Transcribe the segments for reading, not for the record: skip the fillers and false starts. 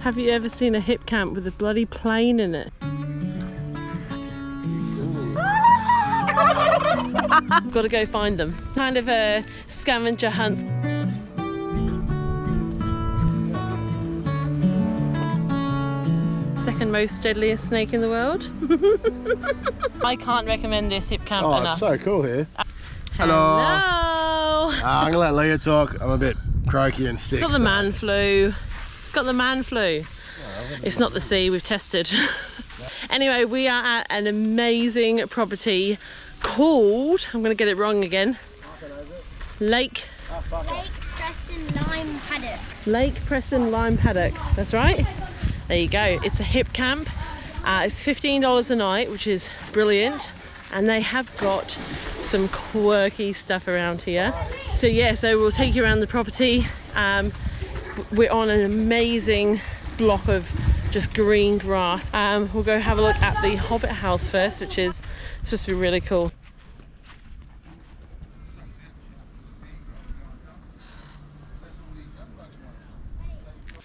Have you ever seen a hip camp with a bloody plane in it? Got to go find them. Kind of a scavenger hunt. Second most deadliest snake in the world. I can't recommend this hip camp enough. Oh, it's so cool here. Hello. I'm gonna let Leah talk. I'm a bit croaky and sick. It's got the man flu. It's got the man flu. It's not the sea, we've tested. Anyway, we are at an amazing property called, I'm going to get it wrong again, Lake Preston Lime Paddock. Lake Preston Lime Paddock, that's right. There you go. It's a hip camp. It's $15 a night, which is brilliant. And they have got some quirky stuff around here. So yeah, so we'll take you around the property. We're on an amazing block of just green grass. We'll go have a look at the Hobbit house first, which is supposed to be really cool.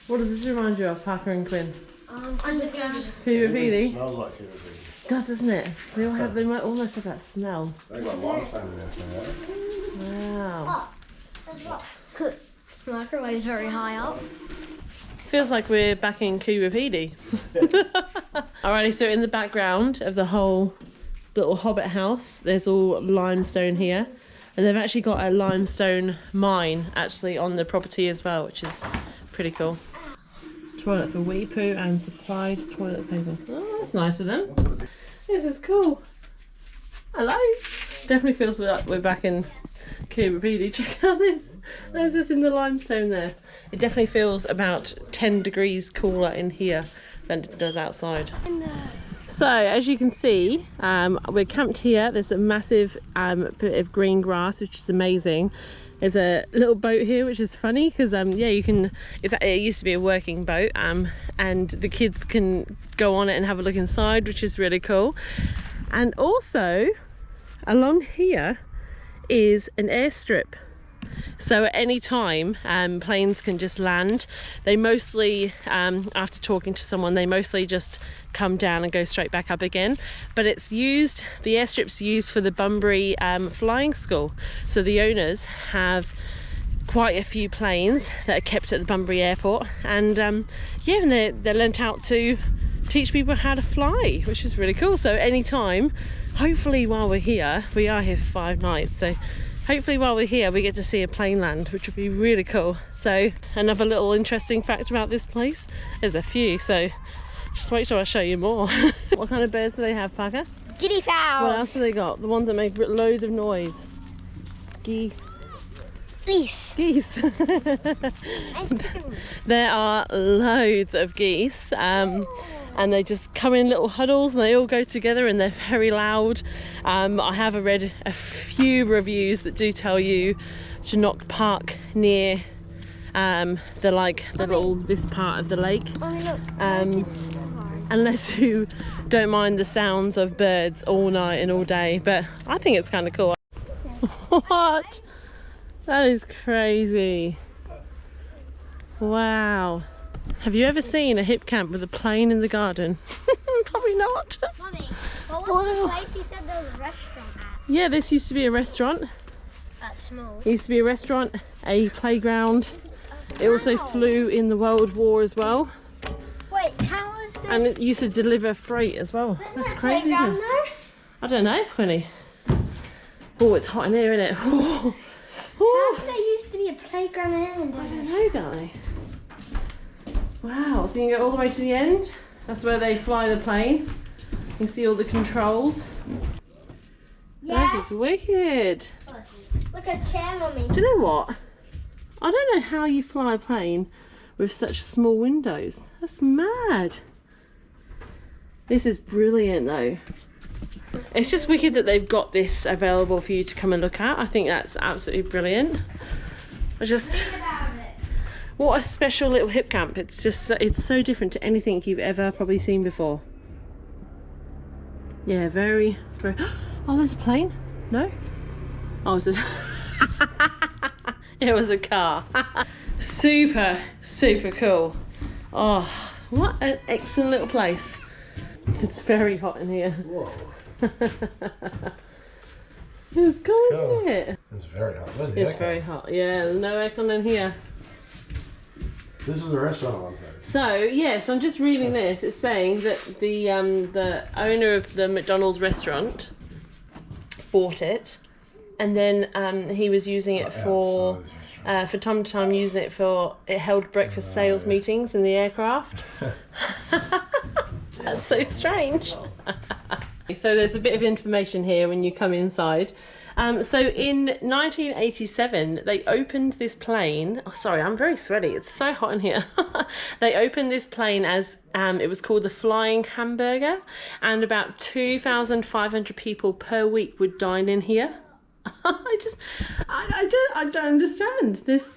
What does this remind you of, Parker and Quinn? Underground. Cuba It Pedy? smells like Cuba Pedy. Does, doesn't it? They might almost have that smell. They got limestone in there, man. Wow. There's rocks. Microwave's very high up. Feels like we're back in Cuba Pedy. Alrighty, so in the background of the whole little Hobbit house, there's all limestone here. And they've actually got a limestone mine actually on the property as well, which is pretty cool. Toilet for wee poo and supplied toilet paper. Oh, that's nice of them. This is cool. Hello. Definitely feels like we're back in Cuba Pedy. Check out this. That's just in the limestone there. It definitely feels about 10 degrees cooler in here than it does outside. So as you can see, we're camped here. There's a massive bit of green grass, which is amazing. There's a little boat here, which is funny because yeah, you can. It used to be a working boat, and the kids can go on it and have a look inside, which is really cool. And also, along here is an airstrip. So at any time, planes can just land. They mostly, after talking to someone, they mostly just come down and go straight back up again. But it's used, the airstrip's used for the Bunbury Flying School. So the owners have quite a few planes that are kept at the Bunbury Airport. And yeah, and they're lent out to teach people how to fly, which is really cool. So anytime, hopefully while we're here, we are here for 5 nights. So hopefully while we're here we get to see a plane land, which would be really cool. So another little interesting fact about this place, there's a few, so just wait till I show you more. What kind of birds do they have, Parker? Giddy fowls. What else do they got? The ones that make loads of noise. Geese. Geese. There are loads of geese. And they just come in little huddles and they all go together and they're very loud. I have read a few reviews that do tell you to not park near this part of the lake, unless you don't mind the sounds of birds all night and all day. But I think it's kind of cool. What? That is crazy. Wow. Have you ever seen a hip camp with a plane in the garden? Probably not. Mummy, what was the place you said there was a restaurant at? Yeah, this used to be a restaurant. That's small. It used to be a restaurant, a playground. It also flew in the World War as well. Wait, how is this? And it used to deliver freight as well. That's crazy, isn't it? I don't know, Quinny. Oh, it's hot in here, isn't it? Oh. How did there used to be a playground in? I don't know, darling. Wow, so you can go all the way to the end. That's where they fly the plane. You can see all the controls. Yeah. This is wicked. Look at chair, Mummy. Do you know what? I don't know how you fly a plane with such small windows. That's mad. This is brilliant though. It's just wicked that they've got this available for you to come and look at. I think that's absolutely brilliant. What a special little hip camp. It's just, it's so different to anything you've ever probably seen before. Yeah, very, very... Oh, there's a plane? No? Oh, it's a... It was a car. Super, super cool. Oh, what an excellent little place. It's very hot in here. Whoa. It's cool, cool. isn't it? It's very hot. Where's the It's aircon? very hot. Yeah, there's no aircon in here. This is a restaurant on one side. So yes, I'm just reading this. It's saying that the owner of the McDonald's restaurant bought it, and then he was using it for time to time, using it for it held breakfast sales meetings in the aircraft. That's so strange. So there's a bit of information here when you come inside. So in 1987, they opened this plane. Oh, sorry, I'm very sweaty. It's so hot in here. They opened this plane as, it was called the Flying Hamburger, and about 2,500 people per week would dine in here. I don't understand this.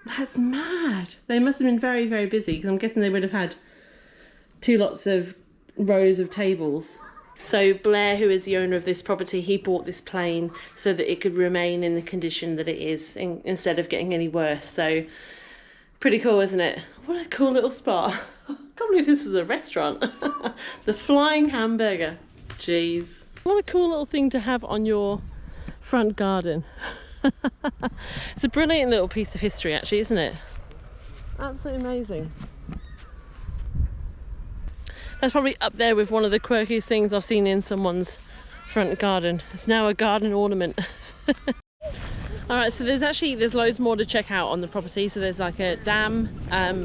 That's mad. They must have been very, very busy, because I'm guessing they would have had two lots of rows of tables. So Blair, who is the owner of this property, he bought this plane so that it could remain in the condition that it is instead of getting any worse. So pretty cool, isn't it? What a cool little spot. I can't believe this was a restaurant. The Flying Hamburger. Jeez. What a cool little thing to have on your front garden. It's a brilliant little piece of history actually, isn't it? Absolutely amazing. That's probably up there with one of the quirkiest things I've seen in someone's front garden. It's now a garden ornament. Alright, so there's loads more to check out on the property. So there's like a dam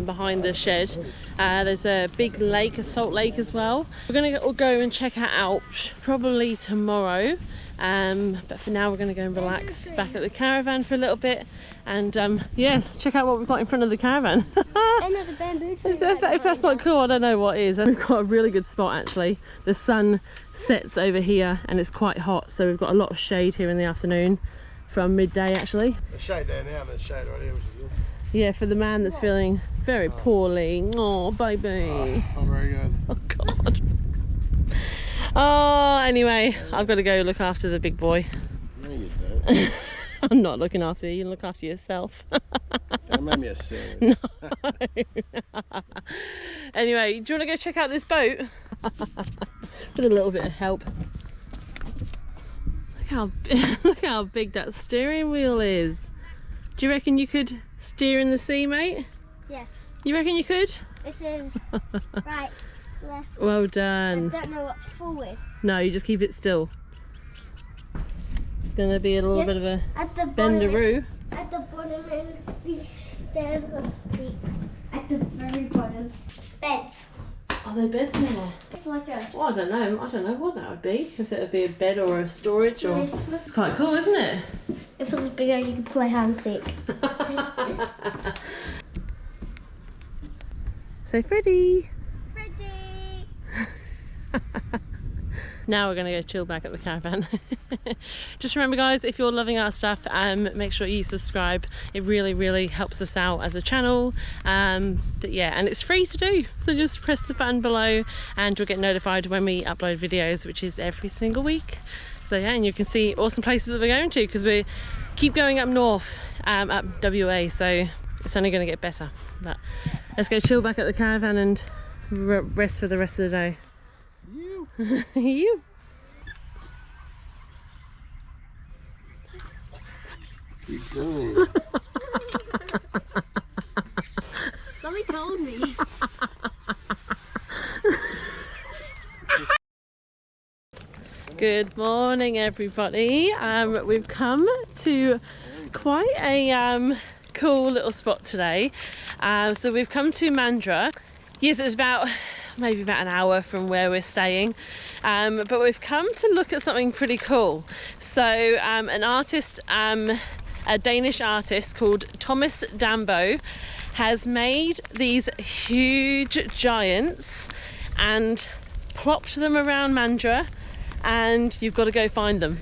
behind the shed. There's a big lake, a salt lake as well. We're going to go and check it out probably tomorrow. But for now we're going to go and relax back at the caravan for a little bit. And yeah, check out what we've got in front of the caravan. Another bamboo tree. If that's not cool, I don't know what is. And we've got a really good spot actually. The sun sets over here and it's quite hot, so we've got a lot of shade here in the afternoon from midday actually. There's shade there now, there's shade right here, which is good. Yeah, for the man that's feeling very poorly. Oh, baby. Oh, very good. Oh, God. Oh, anyway, I've got to go look after the big boy. No, you don't. I'm not looking after you, you look after yourself. Don't make me a silly. No. Anyway, do you want to go check out this boat? With a little bit of help. Look how big that steering wheel is. Do you reckon you could steer in the sea, mate? Yes. You reckon you could? This is right, left. Well done. I don't know what's forward. No, you just keep it still. It's going to be a little bit of a At the bendaroo. At the bottom, and the stairs are steep. At the very bottom, beds. Are there beds in there? It's like a. Well, I don't know what that would be. If it would be a bed or a storage or. It's quite cool, isn't it? If it was bigger, you could play hide and seek. Say Freddie. Ready. Now we're going to go chill back at the caravan. Just remember guys, if you're loving our stuff, make sure you subscribe. It really helps us out as a channel. But yeah, and it's free to do, so just press the button below and you'll get notified when we upload videos, which is every single week. So yeah, and you can see awesome places that we're going to, because we keep going up north, up WA, so it's only going to get better. But let's go chill back at the caravan and rest for the rest of the day. You. You doing? Mommy told me. Good morning, everybody. We've come to quite a cool little spot today. So we've come to Mandurah. Yes, it was maybe about an hour from where we're staying, but we've come to look at something pretty cool. So an artist, a Danish artist called Thomas Dambo, has made these huge giants and plopped them around Mandurah, and you've got to go find them.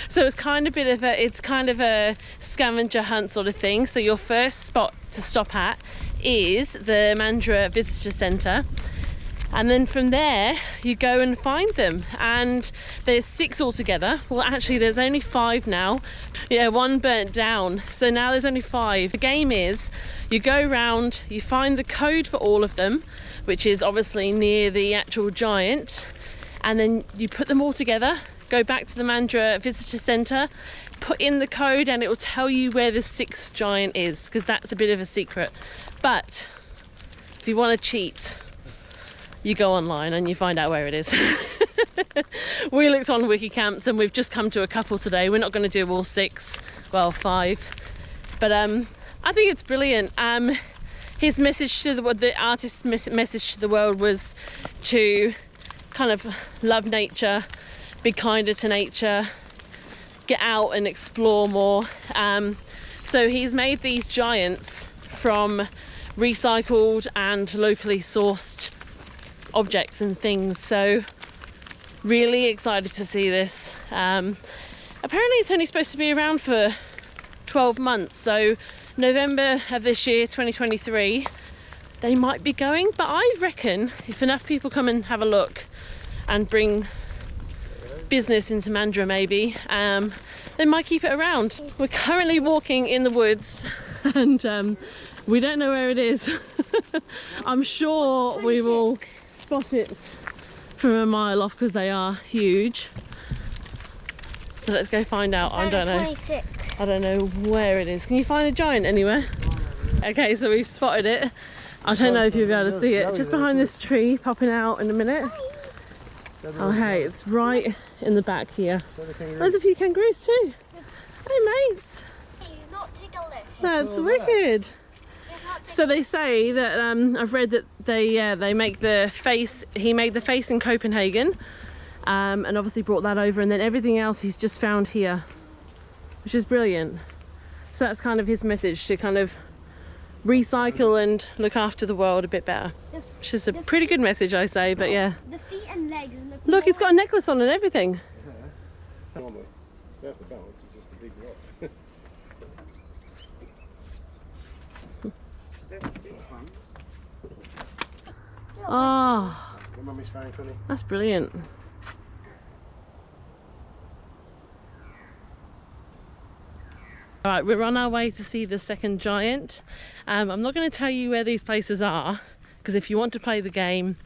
So it's kind of a scavenger hunt sort of thing. So your first spot to stop at is the Mandurah Visitor Centre. And then from there you go and find them, and there's 6 altogether. Well, actually there's only 5 now. Yeah, 1 burnt down, so now there's only 5. The game is you go round, you find the code for all of them, which is obviously near the actual giant, and then you put them all together, go back to the Mandurah visitor centre, put in the code, and it will tell you where the 6th giant is, because that's a bit of a secret. But if you want to cheat, you go online and you find out where it is. We looked on Hipcamp and we've just come to a couple today. We're not going to do all 6, well 5, but I think it's brilliant. His message to the artist's message to the world was to kind of love nature, be kinder to nature, get out and explore more. So he's made these giants from recycled and locally sourced objects and things, so really excited to see this. Apparently it's only supposed to be around for 12 months, so November of this year, 2023, they might be going, but I reckon if enough people come and have a look and bring business into Mandurah maybe, they might keep it around. We're currently walking in the woods and we don't know where it is. I'm sure we will spot it from a mile off because they are huge. So let's go find out. I don't know. 26. I don't know where it is. Can you find a giant anywhere? Okay, so we've spotted it. I don't know if you'll be able to see it. Just behind this tree, popping out in a minute. Oh hey, it's right in the back here. There's a few kangaroos too. Hey mates. He's not ticklish. That's wicked. So they say that I've read that they make the face. He made the face in Copenhagen, and obviously brought that over, and then everything else he's just found here, which is brilliant. So that's kind of his message, to kind of recycle and look after the world a bit better, which is a pretty good message, I say. But yeah, The feet and legs look, he's got a necklace on and everything. Normally, without the balance, it's just a big rock. That's this one. Oh, Your mummy's phone, Connie. that's brilliant. Right, we're on our way to see the 2nd giant. I'm not going to tell you where these places are, because if you want to play the game,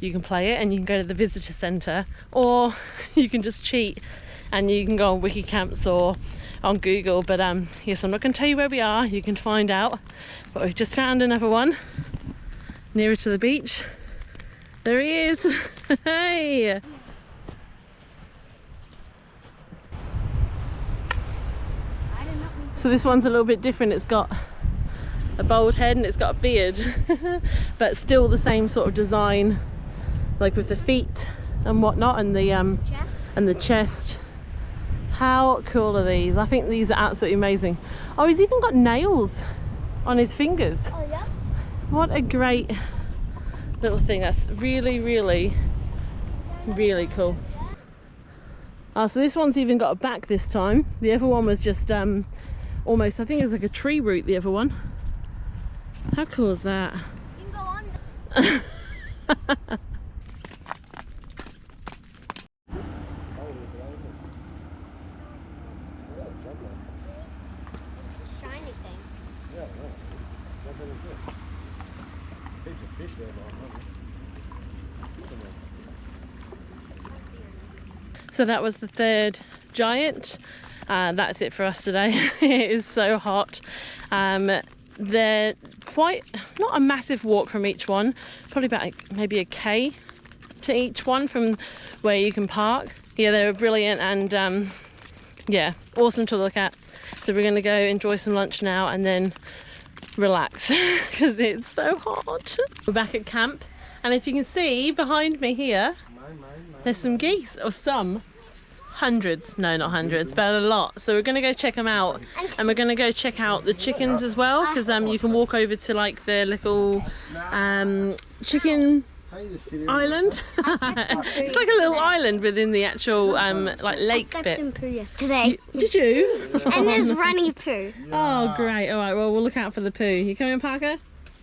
you can play it and you can go to the visitor centre, or you can just cheat and you can go on Hipcamp or on Google. But yes, I'm not going to tell you where we are. You can find out. But we've just found another one nearer to the beach. There he is. Hey. So this one's a little bit different. It's got a bald head and it's got a beard, but still the same sort of design, like with the feet and whatnot, and the chest. How cool are these? I think these are absolutely amazing. Oh, he's even got nails on his fingers. Oh yeah? What a great little thing. That's really, really, really cool. Oh, so this one's even got a back this time. The other one was just almost, I think it was like a tree root, the other one. How cool is that? You can go on. This shiny thing. Yeah, no. Jump in and see. Heaps of fish there, So that was the 3rd giant. That's it for us today. It is so hot. They're quite, not a massive walk from each one, probably about maybe a K to each one from where you can park. Yeah, they were brilliant and yeah, awesome to look at. So we're going to go enjoy some lunch now and then relax because it's so hot. We're back at camp, and if you can see behind me here, there's some geese, or some. Hundreds, no, not hundreds, but a lot. So we're going to go check them out, and we're going to go check out the chickens as well, because you can walk over to like the little chicken island. It's like a little island within the actual like lake I bit. stepped in poo yesterday. Did you? And there's runny poo. Oh great, all right, well we'll look out for the poo. You coming, Parker?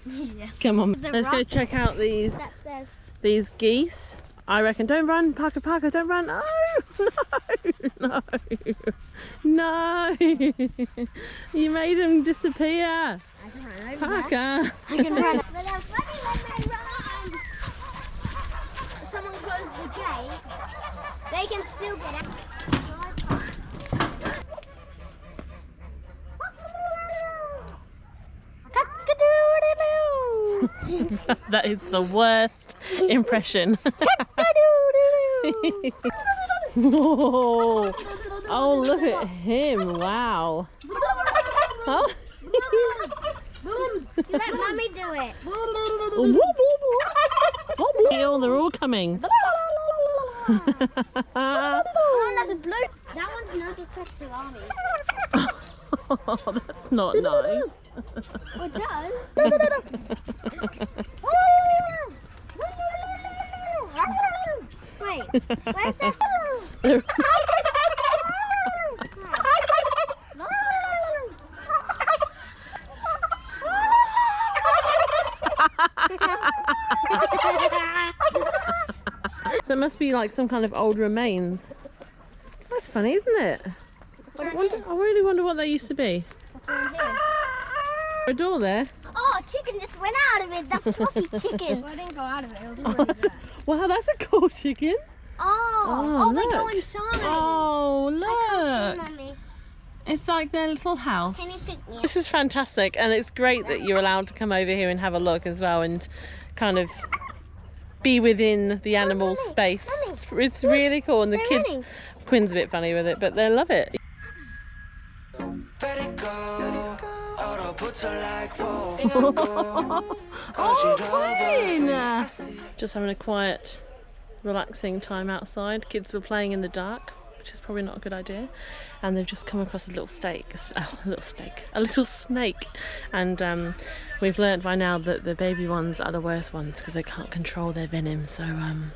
Yeah. Come on, The let's go rock check out these that says these geese. I reckon, don't run, Parker, don't run. Oh, no, no. You made him disappear. I can run over Parker. I can run. But I'm funny when I run. Someone closed the gate. They can still get out. That is the worst impression. Whoa. Oh, look at him. Wow. Oh. Let Mummy do it. Oh, they're all coming. Oh, that's a blue. That one's not a salami. Oh, that's not nice. It does. Wait, where's that? So it must be like some kind of old remains. That's funny, isn't it? I really wonder what they used to be. A door there. Oh, chicken just went out of it. The fluffy chicken. Well, it didn't go out of it. It was already there. Wow, that's a cool chicken. Oh, they go look. inside. Oh, I look. can't see, Mummy. It's like their little house. Can you pick me up? This is fantastic, and it's great that you're allowed to come over here and have a look as well and kind of be within the animal space. It's really cool, and the kids, running. Quinn's a bit funny with it, but they love it. Oh, Quinn! Just having a quiet, relaxing time outside. Kids were playing in the dark, which is probably not a good idea, and they've just come across a little snake, and we've learnt by now that the baby ones are the worst ones because they can't control their venom. So I'm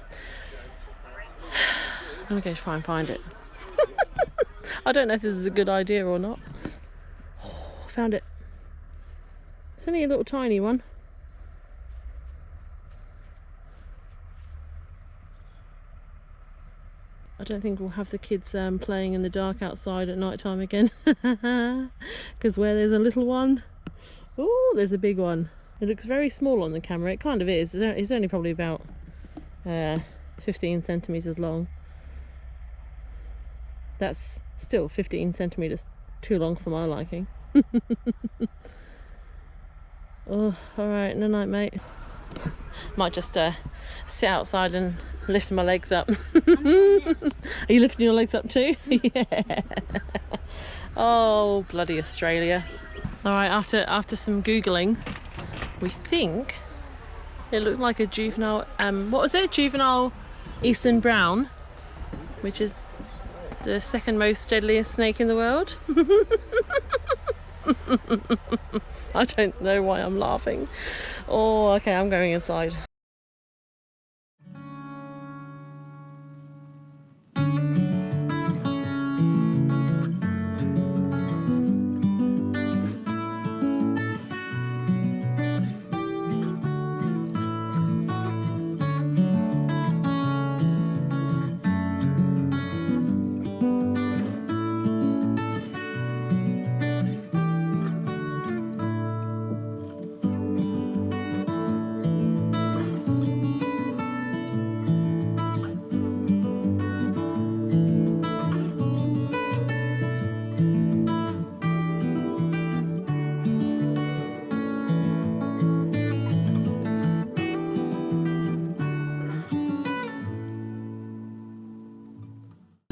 gonna go try and find it. I don't know if this is a good idea or not. Oh, I found it. It's only a little tiny one. I don't think we'll have the kids playing in the dark outside at night time again. Because where there's a little one, oh, there's a big one. It looks very small on the camera. It kind of is. It's only probably about 15 centimetres long. That's still 15 centimetres too long for my liking. Oh, alright, no night, mate. Might just sit outside and lift my legs up. Are you lifting your legs up too? Yeah. Oh, bloody Australia. Alright, after some Googling, we think it looked like a juvenile, what was it? Juvenile Eastern Brown, which is the second most deadliest snake in the world. I don't know why I'm laughing. Oh, okay, I'm going inside.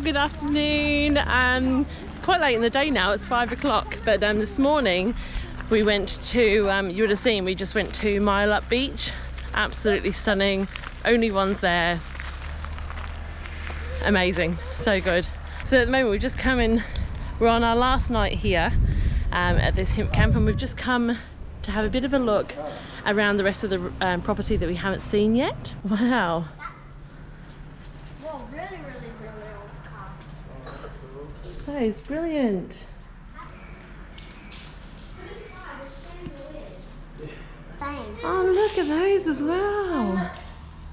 Good afternoon. It's quite late in the day now, it's 5 o'clock, but this morning we went to, you would have seen, we just went to Mile Up Beach. Absolutely stunning, only ones there. Amazing, so good. So at the moment we've just come in, we're on our last night here at this Hipcamp, and we've just come to have a bit of a look around the rest of the property that we haven't seen yet. Wow. Whoa, really old car. That is brilliant. Dang. Oh, look at those as well.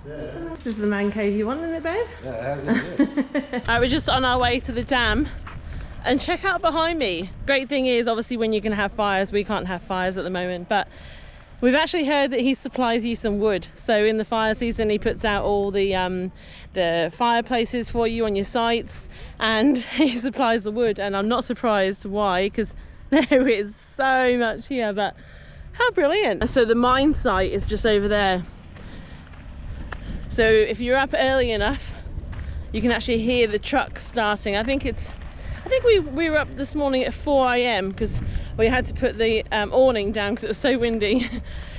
It's This is the man cave you want, isn't it, babe? Yeah, how is it? Alright, we're just on our way to the dam. And check out behind me. Great thing is, obviously, when you can have fires, we can't have fires at the moment, but we've actually heard that he supplies you some wood. So in the fire season, he puts out all the fireplaces for you on your sites, and he supplies the wood. And I'm not surprised why, because there is so much here, but how brilliant. So the mine site is just over there. So if you're up early enough, you can actually hear the truck starting. I think we were up this morning at 4 AM because we had to put the awning down because it was so windy.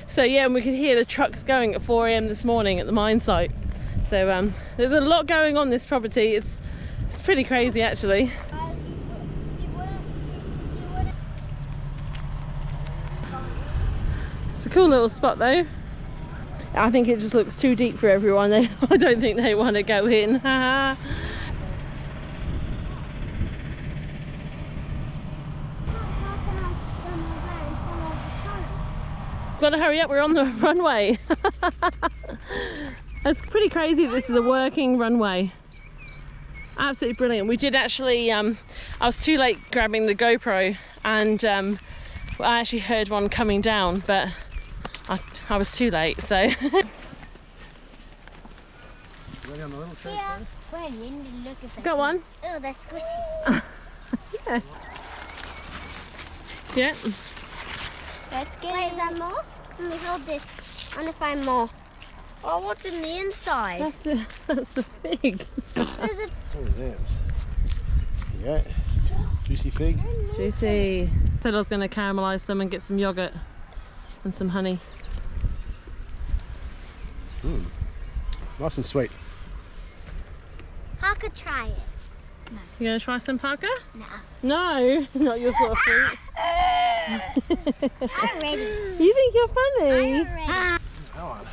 So yeah, and we could hear the trucks going at 4 AM this morning at the mine site. So there's a lot going on this property. It's pretty crazy actually. It's a cool little spot though. I think it just looks too deep for everyone. I don't think they want to go in. Gotta hurry up, we're on the runway. It's pretty crazy that this is a working runway. Absolutely brilliant. We did actually, I was too late grabbing the GoPro, and I actually heard one coming down, but I was too late, so. Yeah. Look at that. Got one? Oh, that's squishy. Yeah. Yeah. That's good. Wait, is that more? Let me hold this. I want to find more. Oh, what's in the inside? That's the fig. There's a... What is that? Yeah. Juicy fig. Juicy. Said I was going to caramelise some and get some yogurt and some honey. Nice and sweet. I could try it. You going to try some, Parker? No. No, not your sort of fruit. I'm ready. You think you're funny? I'm ready. Come on.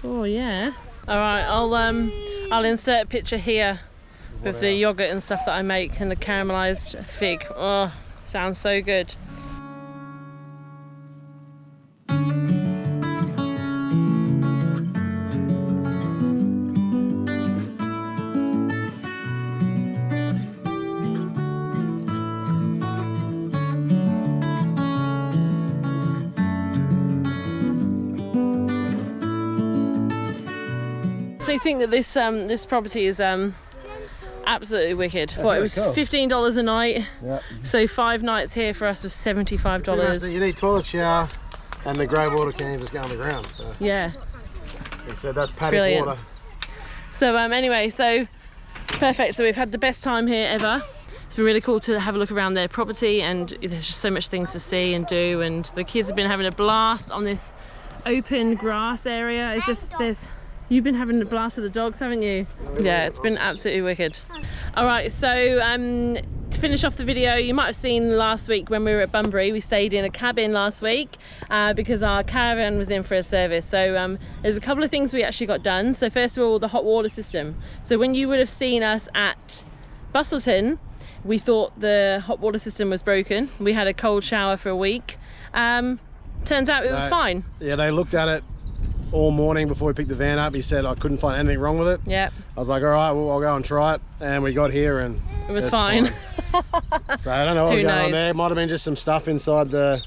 Oh yeah. All right, I'll insert a picture here with the yogurt and stuff that I make and the caramelized fig. Oh, sounds so good. I think that this property is absolutely wicked. What, it was cool. $15 a night. Yeah. So 5 nights here for us was $75. You need toilet shower, and the grey water can just go on the ground. So. Yeah. He said that's paddock Brilliant. water. So anyway, so perfect. So we've had the best time here ever. It's been really cool to have a look around their property, and there's just so much things to see and do, and the kids have been having a blast on this open grass area. It's just you've been having a blast with the dogs, haven't you? Yeah, it's been absolutely wicked. All right, so to finish off the video, you might have seen last week when we were at Bunbury, we stayed in a cabin last week because our caravan was in for a service. So there's a couple of things we actually got done. So first of all, the hot water system. So when you would have seen us at Bustleton, we thought the hot water system was broken. We had a cold shower for a week. Turns out it was fine. Yeah, they looked at it all morning before we picked the van up. He said I couldn't find anything wrong with it. Yeah. I was like, all right, well, I'll go and try it. And we got here and it was fine. So I don't know what was going on there. It might have been just some stuff inside the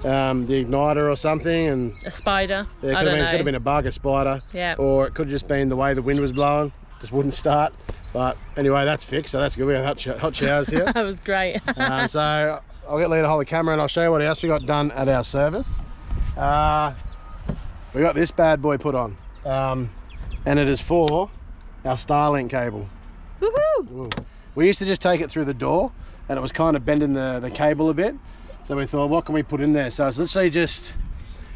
igniter or something, and a spider. Yeah, could have been a bug, a spider. Yeah. Or it could have just been the way the wind was blowing, just wouldn't start. But anyway, that's fixed, so that's good. We have hot showers here. That was great. So I'll get Lee to hold the camera and I'll show you what else we got done at our service. We got this bad boy put on, and it is for our Starlink cable. Woohoo! We used to just take it through the door, and it was kind of bending the cable a bit. So we thought, what can we put in there? So it's literally just,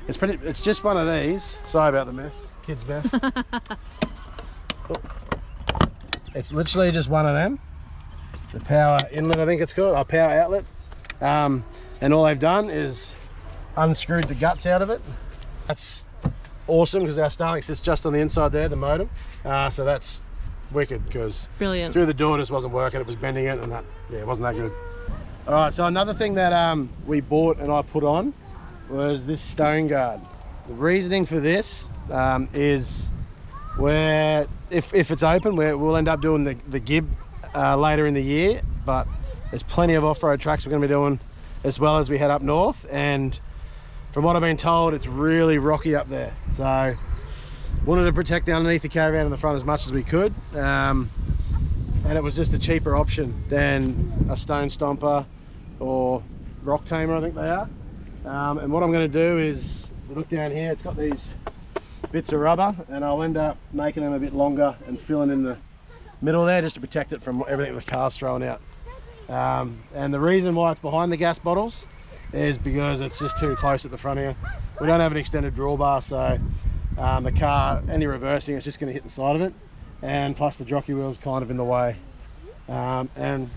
it's just one of these. Sorry about the mess, kids' mess. It's literally just one of them. The power inlet, I think it's called, or power outlet. And all they've done is unscrewed the guts out of it. That's awesome because our Starlink sits just on the inside there, the modem. So that's wicked because brilliant. Through the door just wasn't working, it was bending it, and that, yeah, it wasn't that good. All right, so another thing that we bought and I put on was this stone guard. The reasoning for this is where if it's open, we'll end up doing the Gib later in the year, but there's plenty of off-road tracks we're going to be doing as well as we head up north, and from what I've been told, it's really rocky up there, so wanted to protect the underneath the caravan in the front as much as we could, and it was just a cheaper option than a stone stomper or rock tamer, I think they are. And what I'm going to do is, look down here, it's got these bits of rubber, and I'll end up making them a bit longer and filling in the middle there just to protect it from everything the car's throwing out. And the reason why it's behind the gas bottles is because it's just too close at the front here. We don't have an extended drawbar, so the car, any reversing, it's just going to hit the side of it, and plus the jockey wheel's kind of in the way. And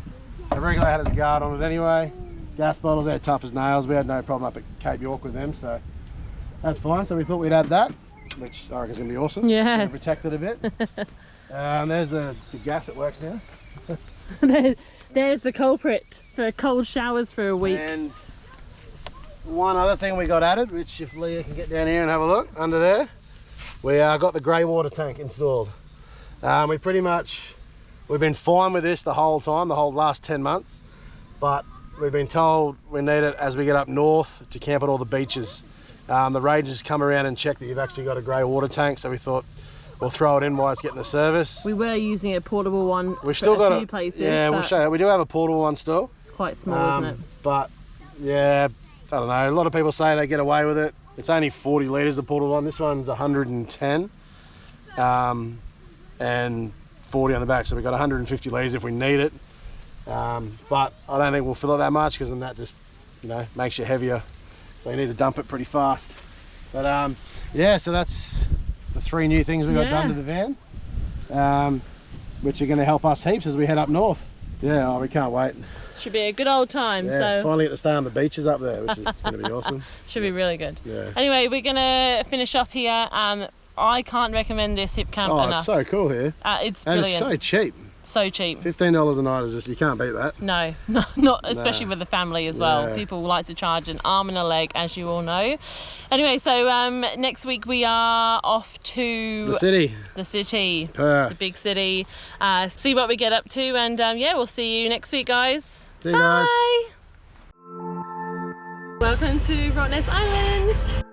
the regulator has a guard on it anyway. Gas bottles, they're tough as nails. We had no problem up at Cape York with them, so that's fine. So we thought we'd add that, which I reckon is going to be awesome. Yes. Protect it a bit. There's the gas that works now. There's the culprit for cold showers for a week. And one other thing we got added, which if Leah can get down here and have a look, under there, we got the grey water tank installed. We've been fine with this the whole time, the whole last 10 months, but we've been told we need it as we get up north to camp at all the beaches. The rangers come around and check that you've actually got a grey water tank, so we thought we'll throw it in while it's getting the service. We were using a portable one. We've still got a few places. Yeah, we'll show you. We do have a portable one still. It's quite small, isn't it? But yeah, I don't know. A lot of people say they get away with it. It's only 40 litres, the portable one. This one's 110, and 40 on the back. So we've got 150 litres if we need it. But I don't think we'll fill it that much, because then that just, makes you heavier. So you need to dump it pretty fast. But yeah, so that's the 3 new things we got done to the van, which are going to help us heaps as we head up north. Yeah, we can't wait. Should be a good old time. Yeah, so finally get to stay on the beaches up there, which is going to be awesome. Should be really good. Yeah. Anyway, we're going to finish off here. I can't recommend this Hipcamp enough. It's so cool here. It's and brilliant. it's so cheap. So cheap. $15 a night is just, you can't beat that. No, not especially with the family as well. Yeah. People like to charge an arm and a leg, as you all know. Anyway, so next week we are off to The city. The big city. See what we get up to, and yeah, we'll see you next week, guys. See you guys. Welcome to Rottnest Island.